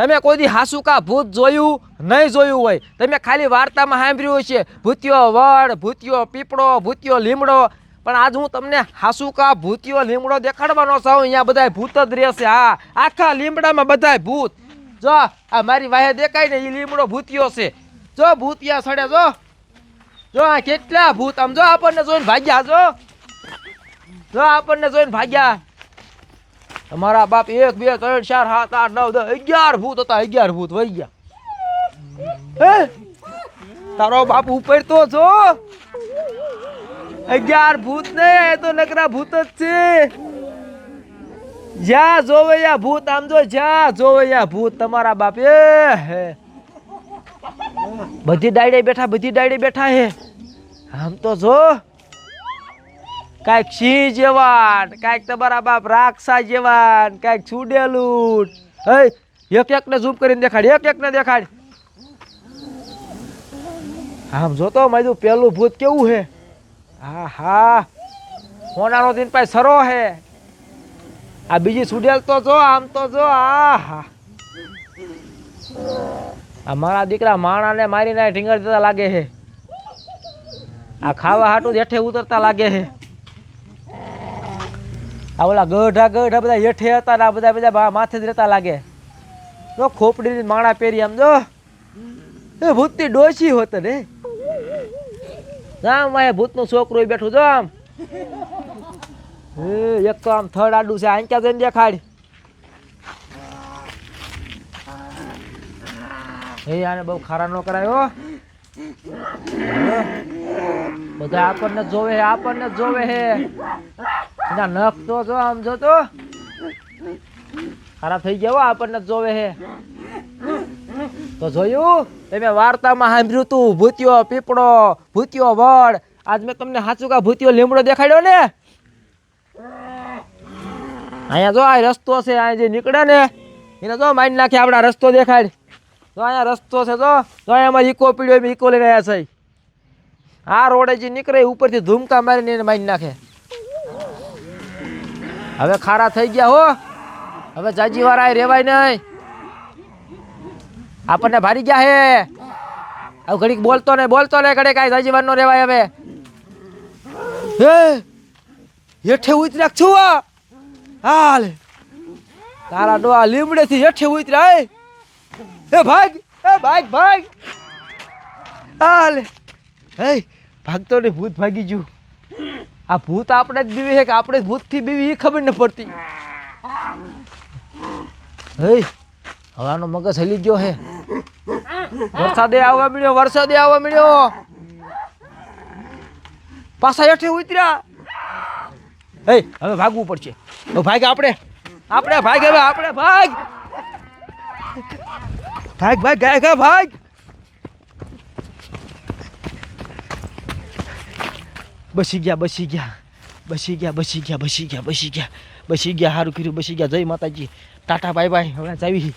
તમે કોઈ દી હાસુકા ભૂત જોયું નહીં જોયું હોય, તમે ખાલી વાર્તામાં સાંભળ્યું છે ભૂતિયો વડ, ભૂતિયો પીપળો, ભૂતિયો લીમડો, પણ આજ હું તમને હાસુકા ભૂતિયો લીમડો દેખાડવાનો છું. અહીંયા બધાય ભૂત જ રહેશે. હા, આખા લીમડામાં બધાય ભૂત. જો આ મારી વાહે દેખાય ને એ લીમડો ભૂતિયો છે. જો ભૂતિયા સડે, જો આ કેટલા ભૂત. આમ જો આપણને જોઈને ભાગ્યા, જો આપણને જોઈને ભાગ્યા. તમારા બાપ 1 2 3 4 7 8 9 10 11 ભૂત હતા. 11 ભૂત વહી ગયા. તારો બાપ ઉપર તો જો 11 ભૂત ને, એ તો નકરા ભૂત જ છે. જ્યાં જોવે યા ભૂત. આમ જો જ્યાં જોવે યા ભૂત. તમારા બાપ બધી ડાયડે બેઠા હે. આમ તો જો કાંઈક સિંહ જેવા, કાંઈક તમારા બાપ રાક્ષસ જેવા, કાંઈક છુડેલું. એક ને ઝૂમ કરીને દેખાડ, એક ને દેખાડ. આમ જોતો મારું પેલું ભૂત કેવું હે. હા, હોનાનો દિન પાસે સરો હે. આ બીજી છુડેલ તો જો, આમ તો જો. આ મારા દીકરા માણાને મારીને ઢીંગર દેતા લાગે હે. આ ખાવા હાટું હેઠે ઉતરતા લાગે હે. આ ઓલા ગઢા બધા હેઠે હતા ને આ બધા માથે જ રહેતા લાગે. જો ખોપડી માણા પહેરી. આમ જો એ ભૂતની ડોસી હોત ને. આમ વાય ભૂતનું છોકરું બેઠું જો. આમ એક તો આમ થડ આડું છે. આંક્યા જઈને દેખાડ. આને બહુ ખારા ન કરાયો. બધા આપણને જોવે હે, આપણને જોવે હે. એના નખ તો જો, આમ જો તો ખરાબ થઈ ગયા. આપણને જોવે હે. તો જોયું તમે વાર્તામાં સાંભળ્યું તું ભૂતિયો પીપળો, ભૂતિયો વડ. આજ મેં તમને સાચું કા ભૂતિયો લીમડો દેખાડ્યો ને. અહીંયા જો આ રસ્તો છે. અહીંયા જે નીકળે ને એને જો મારી નાખે. આપણા રસ્તો દેખાડ. તો અહીંયા રસ્તો છે. જો અહીંયા ઈકો પીડ્યો, ઈકો લઈને આવ્યા છે. આ રોડે જે નીકળે ઉપરથી ધૂમકા મારીને એને મારી નાખે. હવે ખારા થઈ ગયા હો. હવે જાજી વાળા રેવાય નહીં. આપણને ભારી ગયા હે. હવે ઘડીક બોલતો ને ઘડીક કાંઈ જાજી વાર નો રેવાય. હવે હેઠે ઉતર્યા છું. હાલ તારા ડોહા લીમડેથી હેઠે ઉતર્યા. ભાગ હાલ. ભાગતો ને ભૂત ભાગી ગયું. આ ભૂત આપણે જ બીવી છે કે આપણે ભૂતથી બીવી એ ખબર ન પડતી. હવાનો મગજ હલી ગયો હે. વરસાદે આવવા મળ્યો. પાછા હેઠે ઉતર્યા. હવે ભાગવું પડશે. ભાગ આપણે ભાગ. હવે આપણે ભાગ. ગયા ભાગ. બસી ગયા. સારું કર્યું બસી ગયા. જય માતાજી. Tata bye bye. હવે જાવી.